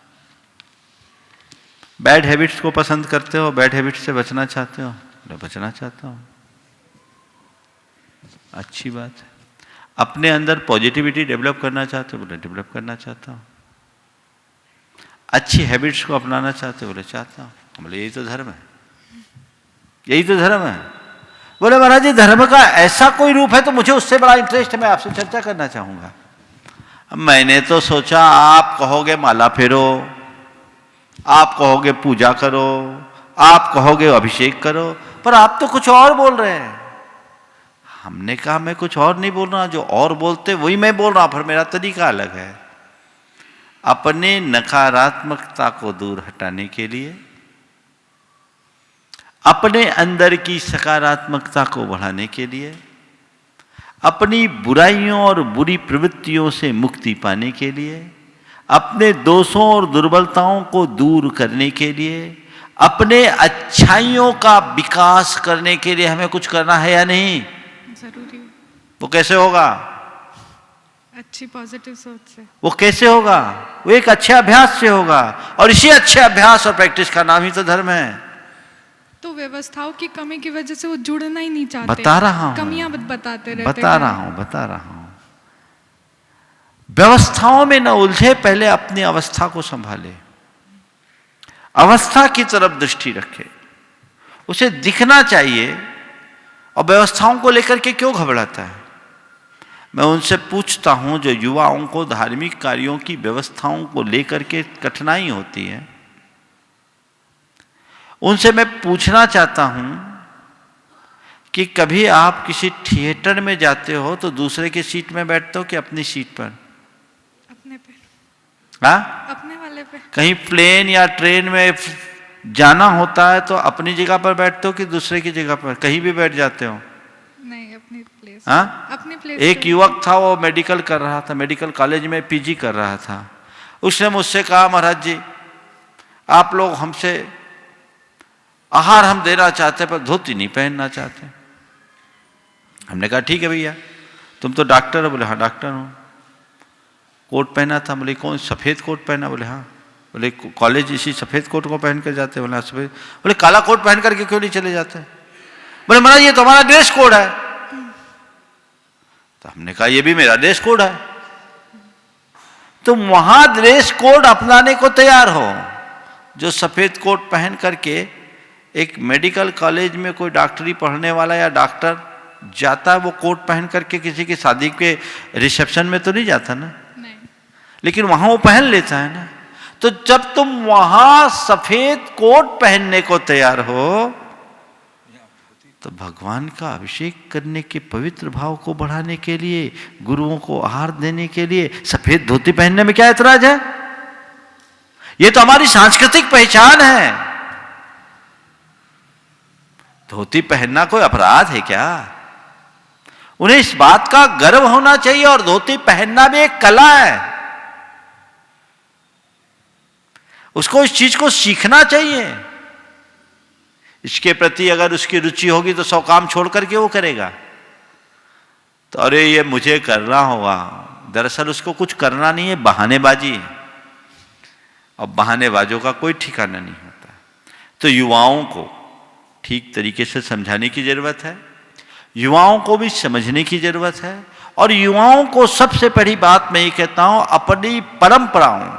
बैड हैबिट्स को पसंद करते हो, बैड हैबिट्स से बचना चाहते हो? बोले बचना चाहता हूँ। अच्छी बात है। अपने अंदर पॉजिटिविटी डेवलप करना चाहते हो? बोले डेवलप करना चाहता हूँ। अच्छी हैबिट्स को अपनाना चाहते हो? बोले चाहता हूँ। बोले यही तो धर्म है, यही तो धर्म है। बोले महाराज जी धर्म का ऐसा कोई रूप है तो मुझे उससे बड़ा इंटरेस्ट है, मैं आपसे चर्चा करना चाहूंगा। मैंने तो सोचा आप कहोगे माला फेरो, आप कहोगे पूजा करो, आप कहोगे अभिषेक करो, पर आप तो कुछ और बोल रहे हैं। हमने कहा मैं कुछ और नहीं बोल रहा, जो और बोलते वही मैं बोल रहा, पर मेरा तरीका अलग है। अपने नकारात्मकता को दूर हटाने के लिए, अपने अंदर की सकारात्मकता को बढ़ाने के लिए, अपनी बुराइयों और बुरी प्रवृत्तियों से मुक्ति पाने के लिए, अपने दोषों और दुर्बलताओं को दूर करने के लिए, अपने अच्छाइयों का विकास करने के लिए हमें कुछ करना है या नहीं? जरूरी। वो कैसे होगा? अच्छी पॉजिटिव सोच से। वो कैसे होगा? वो एक अच्छे अभ्यास से होगा, और इसी अच्छे अभ्यास और प्रैक्टिस का नाम ही तो धर्म है। तो व्यवस्थाओं की कमी की वजह से वो जुड़ना ही नहीं चाहते। बता रहा हूं, कमियां बताते रहते बता रहा हूं। व्यवस्थाओं में न उलझे, पहले अपनी अवस्था को संभाले, अवस्था की तरफ दृष्टि रखे, उसे दिखना चाहिए। और व्यवस्थाओं को लेकर के क्यों घबराता है? मैं उनसे पूछता हूं, जो युवाओं को धार्मिक कार्यों की व्यवस्थाओं को लेकर के कठिनाई होती है, उनसे मैं पूछना चाहता हूं कि कभी आप किसी थिएटर में जाते हो तो दूसरे की सीट में बैठते हो कि अपनी सीट पर? अपने पे। हाँ, अपने वाले पे। कहीं प्लेन या ट्रेन में जाना होता है तो अपनी जगह पर बैठते हो कि दूसरे की जगह पर? कहीं भी बैठ जाते हो? नहीं, अपनी प्लेस। हाँ, अपनी प्लेस। एक युवक था, वो मेडिकल कर रहा था, मेडिकल कॉलेज में पीजी कर रहा था। उसने मुझसे कहा, महाराज जी आप लोग हमसे आहार हम देना चाहते पर धोती नहीं पहनना चाहते। हमने कहा ठीक है भैया, तुम तो डॉक्टर हो? बोले हाँ डॉक्टर हूँ। कोट पहना था? बोले कौन? सफ़ेद कोट पहना? बोले हाँ। बोले कॉलेज इसी सफ़ेद कोट को पहन कर जाते? बोले सफ़ेद। बोले काला कोट पहन करके क्यों नहीं चले जाते? बोले महाराज ये तो हमारा ड्रेस कोड है। तो हमने कहा ये भी मेरा ड्रेस कोड है। तुम वहां ड्रेस कोड अपनाने को तैयार हो? जो सफ़ेद कोट पहन करके एक मेडिकल कॉलेज में कोई डॉक्टरी पढ़ने वाला या डॉक्टर जाता है, वो कोट पहन करके किसी की शादी के रिसेप्शन में तो नहीं जाता ना? नहीं। लेकिन वहां वो पहन लेता है ना। तो जब तुम वहां सफेद कोट पहनने को तैयार हो, तो भगवान का अभिषेक करने के पवित्र भाव को बढ़ाने के लिए, गुरुओं को आहार देने के लिए सफेद धोती पहनने में क्या ऐतराज है? ये तो हमारी सांस्कृतिक पहचान है। धोती पहनना कोई अपराध है क्या? उन्हें इस बात का गर्व होना चाहिए, और धोती पहनना भी एक कला है। उसको इस चीज को सीखना चाहिए। इसके प्रति अगर उसकी रुचि होगी तो 100 काम छोड़ करके वो करेगा। तो अरे ये मुझे करना होगा, दरअसल उसको कुछ करना नहीं है, बहानेबाजी है। और बहानेबाजों का कोई ठिकाना नहीं होता। तो युवाओं को ठीक तरीके से समझाने की जरूरत है, युवाओं को भी समझने की जरूरत है। और युवाओं को सबसे पहली बात मैं ये कहता हूं, अपनी परंपराओं,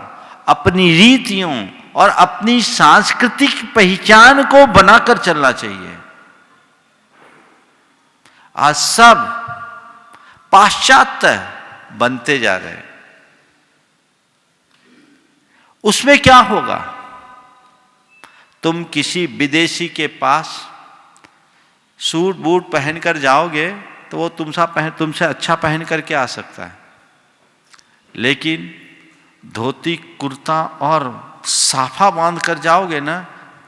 अपनी रीतियों और अपनी सांस्कृतिक पहचान को बनाकर चलना चाहिए। आज सब पाश्चात्य बनते जा रहे हैं। उसमें क्या होगा? तुम किसी विदेशी के पास सूट बूट पहनकर जाओगे तो वो तुमसे अच्छा पहन करके आ सकता है, लेकिन धोती कुर्ता और साफा बांध कर जाओगे ना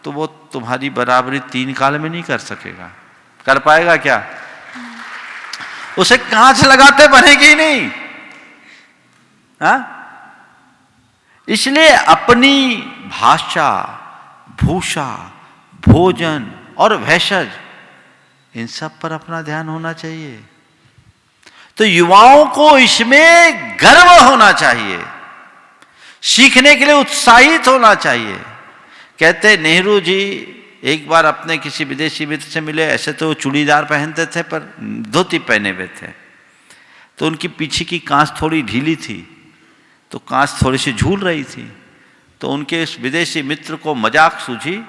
तो वो तुम्हारी बराबरी 3 काल में नहीं कर सकेगा। कर पाएगा क्या? उसे कांच लगाते बनेगी ही नहीं। हाँ? इसलिए अपनी भाषा, भूषा, भोजन और भेषज, इन सब पर अपना ध्यान होना चाहिए। तो युवाओं को इसमें गर्व होना चाहिए, सीखने के लिए उत्साहित होना चाहिए। कहते नेहरू जी एक बार अपने किसी विदेशी मित्र से मिले। ऐसे तो वो चूड़ीदार पहनते थे पर धोती पहने हुए थे। तो उनकी पीछे की कांच थोड़ी ढीली थी, तो कांच थोड़ी सी झूल रही थी। तो उनके इस विदेशी मित्र को मजाक सूझी।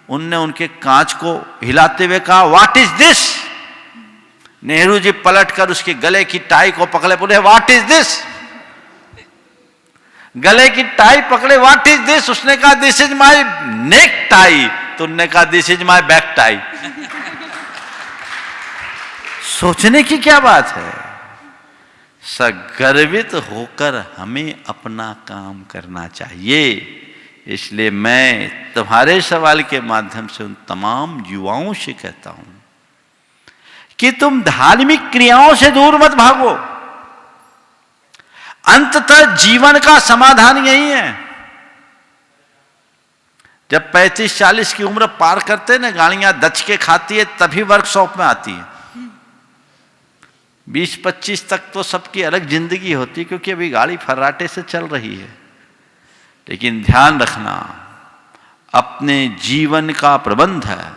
उनने उनके कांच को हिलाते हुए कहा, what is this? Nehru ji पलटकर उसके गले की टाई को पकड़े, बोले व्हाट इज दिस? गले की टाई पकड़े, व्हाट इज दिस? उसने कहा this is my neck tie. तो उन्होंने कहा this is my back tie. सोचने की क्या बात है? सगर्वित होकर हमें अपना काम करना चाहिए। इसलिए मैं तुम्हारे सवाल के माध्यम से उन तमाम युवाओं से कहता हूं कि तुम धार्मिक क्रियाओं से दूर मत भागो। अंततः जीवन का समाधान यही है। जब 35-40 की उम्र पार करते ना, गाड़ियां दच के खाती है, तभी वर्कशॉप में आती है। 20-25 तक तो सबकी अलग जिंदगी होती, क्योंकि अभी गाड़ी फर्राटे से चल रही है। लेकिन ध्यान रखना, अपने जीवन का प्रबंध है,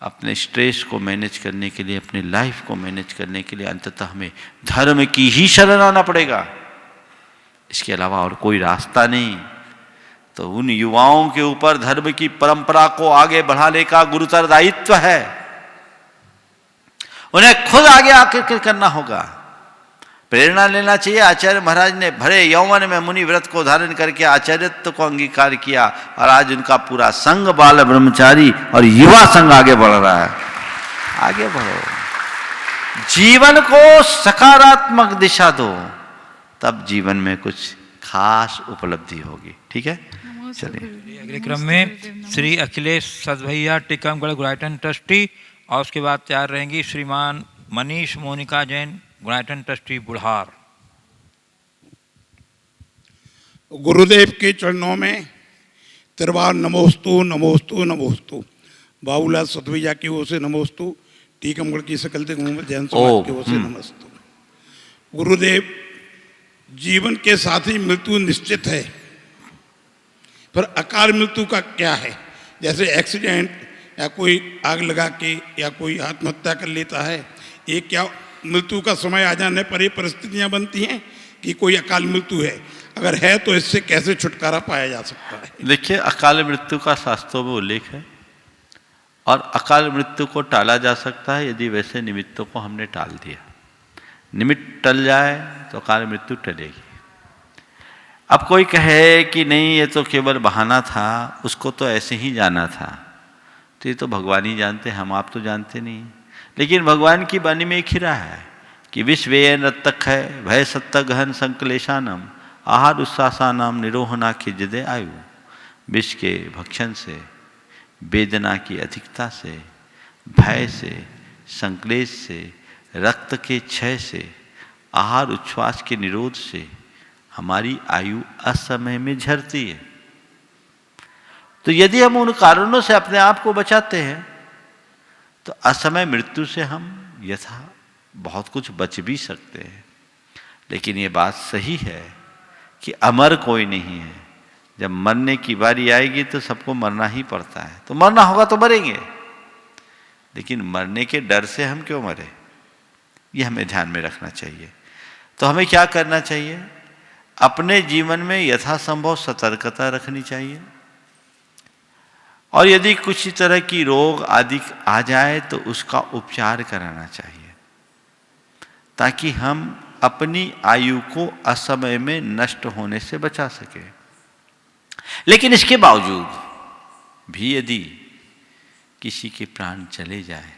अपने स्ट्रेस को मैनेज करने के लिए, अपने लाइफ को मैनेज करने के लिए अंततः हमें धर्म की ही शरण आना पड़ेगा। इसके अलावा और कोई रास्ता नहीं। तो उन युवाओं के ऊपर धर्म की परंपरा को आगे बढ़ाने का गुरुतर दायित्व है। उन्हें खुद आगे आकर करना होगा। प्रेरणा लेना चाहिए। आचार्य महाराज ने भरे यौवन में मुनि व्रत को धारण करके आचार्यत्व को अंगीकार किया, और आज उनका पूरा संघ बाल ब्रह्मचारी और युवा संघ आगे बढ़ रहा है। आगे बढ़ो, जीवन को सकारात्मक दिशा दो, तब जीवन में कुछ खास उपलब्धि होगी। ठीक है, चलिए अगले क्रम में श्री अखिलेश सदभैया टीकमगढ़ गुरायटन ट्रस्टी, और उसके बाद तैयार रहेंगी श्रीमान मनीष मोनिका जैन गुरायटन ट्रस्टी बुढ़ार। गुरुदेव के चरणों में त्रिवार नमोस्तु नमोस्तु नमोस्तु। बाबूलाल सतवैया की ओर से नमोस्तु, टीकमगढ़ की सकल जैन समाज की ओर से नमस्तु। गुरुदेव, जीवन के साथ ही मृत्यु निश्चित है, पर अकाल मृत्यु का क्या है? जैसे एक्सीडेंट या कोई आग लगा के या कोई आत्महत्या कर लेता है, ये क्या मृत्यु का समय आ जाने पर ये परिस्थितियां बनती हैं कि कोई अकाल मृत्यु है? अगर है तो इससे कैसे छुटकारा पाया जा सकता है? देखिए, अकाल मृत्यु का शास्त्रों में उल्लेख है, और अकाल मृत्यु को टाला जा सकता है यदि वैसे निमित्तों को हमने टाल दिया। निमित्त टल जाए तो अकाल मृत्यु टलेगी। अब कोई कहे कि नहीं, ये तो केवल बहाना था, उसको तो ऐसे ही जाना था, तो ये तो भगवान ही जानते, हम आप तो जानते नहीं। लेकिन भगवान की वाणी में एक हिरा है कि विश्व नर्तक है भय सत्ता गहन संकलेशानम आहार उत्सासानाम निरोहना की जदे आयु। विष के भक्षण से, वेदना की अधिकता से, भय से, संक्लेश से, रक्त के क्षय से, आहार उच्छ्वास के निरोध से हमारी आयु असमय में झरती है। तो यदि हम उन कारणों से अपने आप को बचाते हैं तो असमय मृत्यु से हम यथा बहुत कुछ बच भी सकते हैं। लेकिन ये बात सही है कि अमर कोई नहीं है। जब मरने की बारी आएगी तो सबको मरना ही पड़ता है, तो मरना होगा तो मरेंगे, लेकिन मरने के डर से हम क्यों मरे, ये हमें ध्यान में रखना चाहिए। तो हमें क्या करना चाहिए? अपने जीवन में यथासंभव सतर्कता रखनी चाहिए, और यदि कुछ तरह की रोग आदि आ जाए तो उसका उपचार कराना चाहिए, ताकि हम अपनी आयु को असमय में नष्ट होने से बचा सके। लेकिन इसके बावजूद भी यदि किसी के प्राण चले जाए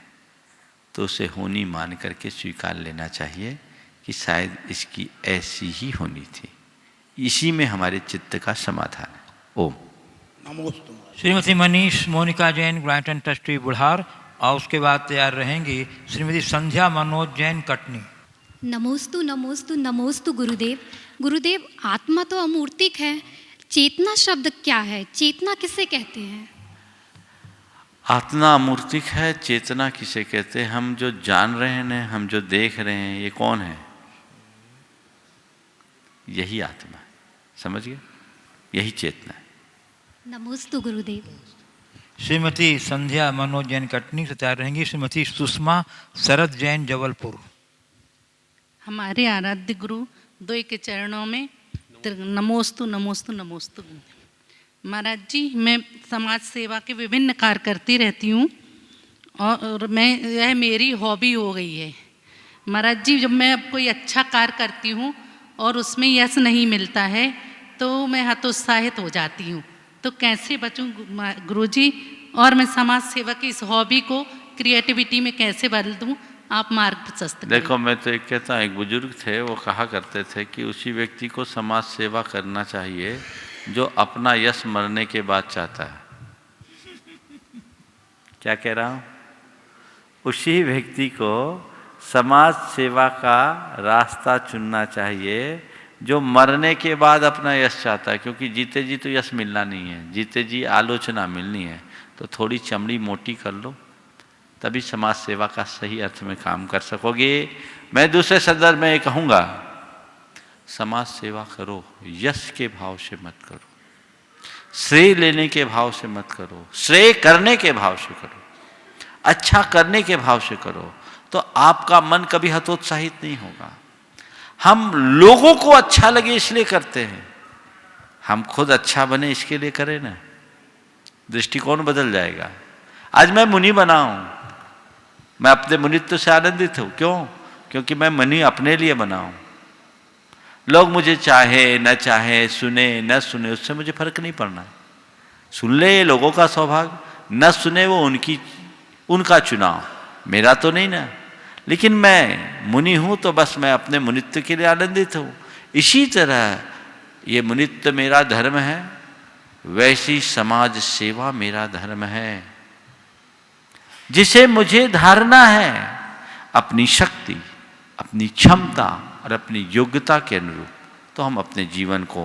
तो उसे होनी मान करके स्वीकार लेना चाहिए कि शायद इसकी ऐसी ही होनी थी। इसी में हमारे चित्त का समाधान है। ओम नमोस्तु। श्रीमती मनीष मोनिका जैन गुरायटन ट्रस्टी बुढ़ार, और उसके बाद तैयार रहेंगी श्रीमती संध्या मनोज जैन कटनी। नमोस्तु नमोस्तु नमोस्तु गुरुदेव। गुरुदेव, आत्मा तो अमूर्तिक है, चेतना शब्द क्या है? चेतना किसे कहते हैं? आत्मा अमूर्तिक है, चेतना किसे कहते हैं? हम जो जान रहे हैं, हम जो देख रहे हैं, ये कौन है? यही आत्मा है, समझ गए? यही चेतना है। नमोस्तु गुरुदेव। श्रीमती संध्या मनोज जैन कटनी से तैयार रहेंगी श्रीमती सुषमा शरद जैन जबलपुर। हमारे आराध्य गुरु द्वय के चरणों में नमोस्तु नमोस्तु नमोस्तु। महाराज जी, मैं समाज सेवा के विभिन्न कार्य करती रहती हूँ और यह मेरी हॉबी हो गई है। महाराज जी, जब मैं अब कोई अच्छा कार्य करती हूँ और उसमें यश नहीं मिलता है तो मैं हतोत्साहित हो जाती हूँ। तो कैसे बचूं गुरुजी, और मैं समाज सेवा की इस हॉबी को क्रिएटिविटी में कैसे बदल दूं? आप मार्ग प्रशस्त करें। देखो, मैं तो एक कहता हूँ, एक बुजुर्ग थे, वो कहा करते थे कि उसी व्यक्ति को समाज सेवा करना चाहिए जो अपना यश मरने के बाद चाहता है। क्या कह रहा हूँ? उसी व्यक्ति को समाज सेवा का रास्ता चुनना चाहिए जो मरने के बाद अपना यश चाहता है, क्योंकि जीते जी तो यश मिलना नहीं है, जीते जी आलोचना मिलनी है। तो थोड़ी चमड़ी मोटी कर लो, तभी समाज सेवा का सही अर्थ में काम कर सकोगे। मैं दूसरे संदर्भ में ये कहूँगा, समाज सेवा करो, यश के भाव से मत करो, श्रेय लेने के भाव से मत करो, श्रेय करने के भाव से करो, अच्छा करने के भाव से करो, तो आपका मन कभी हतोत्साहित नहीं होगा। हम लोगों को अच्छा लगे इसलिए करते हैं, हम खुद अच्छा बने इसके लिए करें ना, दृष्टिकोण बदल जाएगा। आज मैं मुनि बना हूं, मैं अपने मुनित्व से आनंदित हूं। क्यों? क्योंकि मैं मुनि अपने लिए बना हूं। लोग मुझे चाहे न चाहे, सुने न सुने, उससे मुझे फर्क नहीं पड़ना। सुन ले ये लोगों का सौभाग्य, न सुने वो उनका चुनाव, मेरा तो नहीं ना। लेकिन मैं मुनि हूं तो बस मैं अपने मुनित्व के लिए आनंदित हूं। इसी तरह ये मुनित्व मेरा धर्म है, वैसी समाज सेवा मेरा धर्म है, जिसे मुझे धारना है अपनी शक्ति, अपनी क्षमता और अपनी योग्यता के अनुरूप, तो हम अपने जीवन को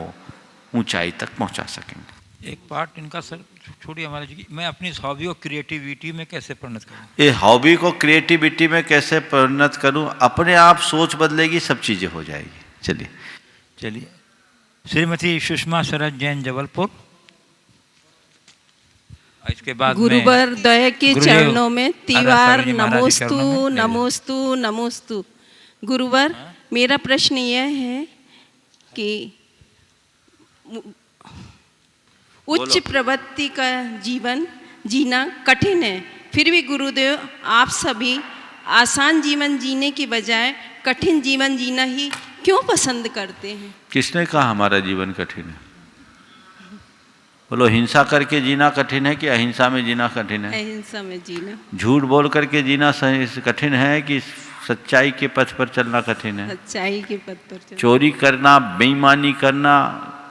ऊंचाई तक पहुंचा सकेंगे। एक पार्ट इनका सर छोड़िए हमारे जी, मैं अपनी इस हॉबी को क्रिएटिविटी में कैसे परिणत करूं? ये हॉबी को क्रिएटिविटी में कैसे परिणत करूं? अपने आप सोच बदलेगी, सब चीजें हो जाएगी। चलिए श्रीमती सुषमा शरद जैन जबलपुर। इसके बाद गुरुवर द्वय के चरणों में तीवार नमोस्तु में नमोस्तु नमोस्तु। गुरुवर, मेरा प्रश्न यह है कि उच्च प्रवृत्ति का जीवन जीना कठिन है, फिर भी गुरुदेव आप सभी आसान जीवन जीने की बजाय कठिन जीवन जीना ही क्यों पसंद करते हैं? किसने कहा हमारा जीवन कठिन है? बोलो, हिंसा करके जीना कठिन है कि अहिंसा में जीना कठिन है? अहिंसा में जीना। झूठ बोल करके जीना कठिन है कि सच्चाई के पथ पर चलना कठिन है? सच्चाई के पथ पर चलना। चोरी करना, बेईमानी करना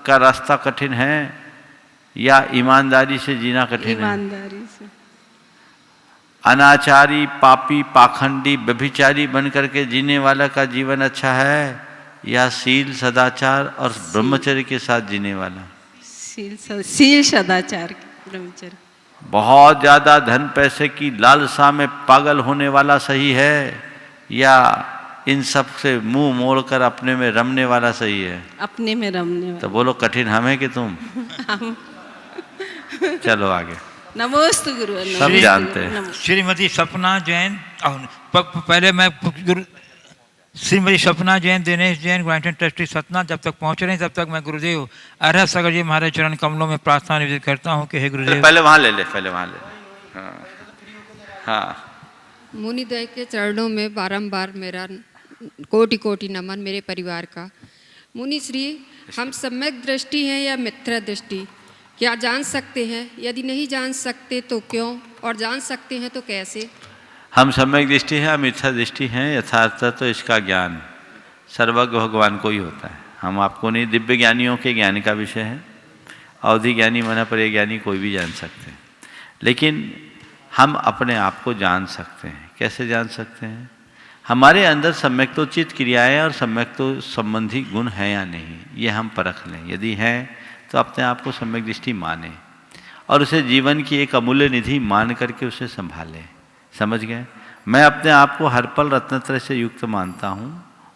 का रास्ता कठिन है या ईमानदारी से जीना कठिन है? ईमानदारी से। अनाचारी, पापी, पाखंडी, व्यभिचारी बन करके जीने वाला का जीवन अच्छा है या शील, सदाचार और ब्रह्मचर्य के साथ जीने वाला? शील, सदाचार, ब्रह्मचर्य। बहुत ज्यादा धन पैसे की लालसा में पागल होने वाला सही है या इन सब से मुंह मोड़कर अपने में रमने वाला सही है? अपने में रमने वाला। तो बोलो, कठिन हम है कि तुम? चलो आगे। नमोस्तु गुरु। सब जानते हैं। श्रीमती सपना जैन, पहले मैं श्रीमती सपना जैन, दिनेश जैन, ग्रांटेड ट्रस्टी सतना, जब तक पहुंच रहे हैं तब तक मैं गुरुदेव अरहत सागर जी महाराज चरण कमलों में प्रार्थना निवेदित करता हूं कि हे गुरुदेव। पहले वहां ले ले, पहले वहां ले ले। हाँ। मुनिद्वय के चरणों में बारंबार मेरा कोटि कोटि नमन मेरे परिवार का। मुनि श्री, हम सम्यक दृष्टि हैं या मिथ्या दृष्टि, क्या जान सकते हैं? यदि नहीं जान सकते तो क्यों, और जान सकते हैं तो कैसे? हम सम्यक दृष्टि है, मिथ्या दृष्टि है, यथार्थ तो इसका ज्ञान सर्वज्ञ भगवान को ही होता है, हम आपको नहीं। दिव्य ज्ञानियों के ज्ञान का विषय है, अवधि ज्ञानी मना पर ज्ञानी कोई भी जान सकते हैं, लेकिन हम अपने आप को जान सकते हैं। कैसे जान सकते हैं? हमारे अंदर सम्यक्तोचित क्रियाएं और सम्यक्तो संबंधी गुण हैं या नहीं, ये हम परख लें। यदि हैं तो अपने आप को सम्यक दृष्टि माने और उसे जीवन की एक अमूल्य निधि मान करके उसे संभालें। समझ गए? मैं अपने आप को हर पल रत्नत्रय से युक्त मानता हूँ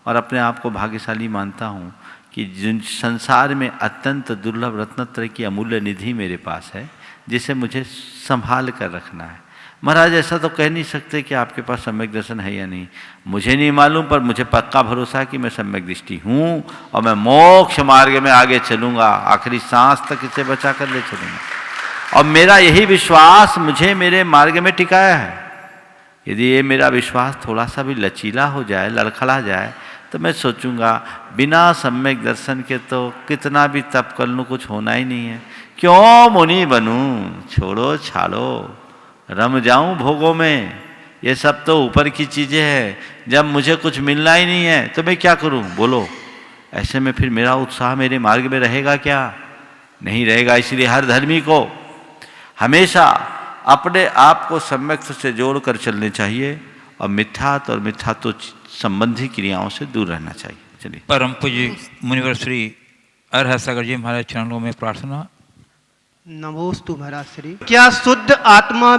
और अपने आप को भाग्यशाली मानता हूँ कि जिन संसार में अत्यंत दुर्लभ रत्नत्रय की अमूल्य निधि मेरे पास है, जिसे मुझे संभाल कर रखना है। महाराज, ऐसा तो कह नहीं सकते कि आपके पास सम्यक दर्शन है या नहीं। मुझे नहीं मालूम, पर मुझे पक्का भरोसा है कि मैं सम्यक दृष्टि हूँ और मैं मोक्ष मार्ग में आगे चलूँगा, आखिरी सांस तक इसे बचा कर ले चलूँगा। और मेरा यही विश्वास मुझे मेरे मार्ग में टिकाया है। यदि ये मेरा विश्वास थोड़ा सा भी लचीला हो जाए, लड़खड़ा जाए, तो मैं सोचूंगा बिना सम्यक दर्शन के तो कितना भी तप कर लूँ कुछ होना ही नहीं है। क्यों मुनि बनूं, छोड़ो छाड़ो, रम जाऊं भोगों में, ये सब तो ऊपर की चीज़ें हैं। जब मुझे कुछ मिलना ही नहीं है तो मैं क्या करूं? बोलो, ऐसे में फिर मेरा उत्साह मेरे मार्ग में रहेगा क्या? नहीं रहेगा। इसलिए हर धर्मी को हमेशा अपने आप को सम्यक से जोड़ कर चलने चाहिए और मिथ्यात्व और मिथ्यात्व संबंधी क्रियाओं से दूर रहना चाहिए। चलिए। परम पूज्य मुनिवर श्री अरहत सागर जी महाराज चरणों में प्रार्थना। नमोस्तु महाराज श्री। क्या शुद्ध आत्मा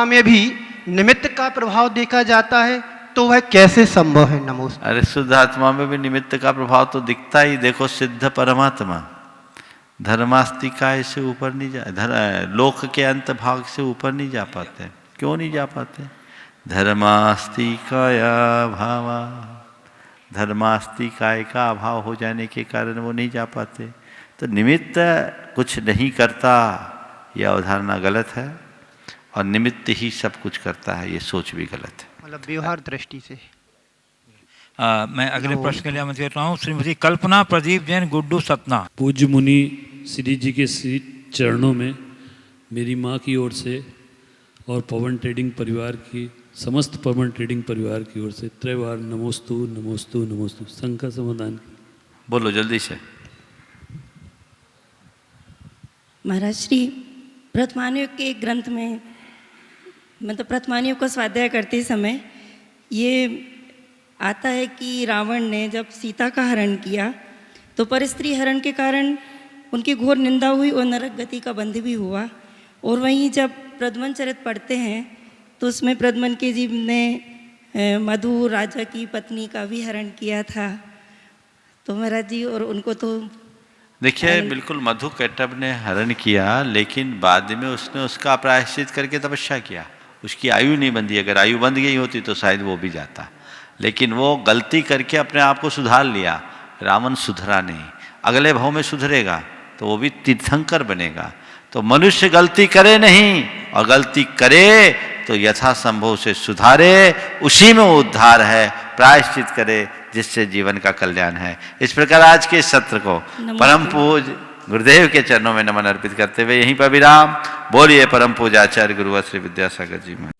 में भी निमित्त का प्रभाव देखा जाता है, तो वह कैसे संभव है? नमोस्तु। अरे शुद्ध आत्मा में भी निमित्त का प्रभाव तो दिखता ही। देखो सिद्ध परमात्मा धर्मास्तिकाय से ऊपर नहीं जा, लोक के अंत भाग से ऊपर नहीं जा पाते। क्यों नहीं जा पाते? धर्मास्तिकाया भावा, धर्मास्तिकाय का अभाव हो जाने के कारण वो नहीं जा पाते। तो निमित्त कुछ नहीं करता, यह अवधारणा गलत है, और निमित्त ही सब कुछ करता है, ये सोच भी गलत है। मतलब व्यवहार दृष्टि से। मैं अगले प्रश्न के लिए आमंत्रित करता हूँ श्रीमती कल्पना प्रदीप जैन गुड्डू सतना। पूज्य मुनि श्री जी के श्री चरणों में मेरी माँ की ओर से और पवन ट्रेडिंग परिवार की, समस्त पवन ट्रेडिंग परिवार की ओर से त्रैवार नमोस्तु नमोस्तु नमोस्तु। संघ का समाधान बोलो जल्दी से। महाराज श्री, प्रथमानुयोग के एक ग्रंथ में, मतलब प्रथमानुयोग को स्वाध्याय करते समय ये आता है कि रावण ने जब सीता का हरण किया तो परस्त्री हरण के कारण उनकी घोर निंदा हुई और नरक गति का बंध भी हुआ। और वहीं जब प्रद्मन चरित पढ़ते हैं तो उसमें प्रद्मन के जी ने मधु राजा की पत्नी का भी हरण किया था। तो महाराज जी, और उनको तो देखिए बिल्कुल मधु कैटभ ने हरण किया, लेकिन बाद में उसने उसका प्रायश्चित करके तपस्या किया। उसकी आयु नहीं बंधी, अगर आयु बंध गई होती तो शायद वो भी जाता, लेकिन वो गलती करके अपने आप को सुधार लिया। रावण सुधरा नहीं, अगले भाव में सुधरेगा तो वो भी तीर्थंकर बनेगा। तो मनुष्य गलती करे नहीं, और गलती करे तो यथासंभव से सुधारे, उसी में उद्धार है। प्रायश्चित करे जिससे जीवन का कल्याण है। इस प्रकार आज के सत्र को परम पूज्य गुरुदेव के चरणों में नमन अर्पित करते हुए यहीं पर विराम। बोलिए परम पूज्य आचार्य गुरुवर श्री विद्यासागर जी में।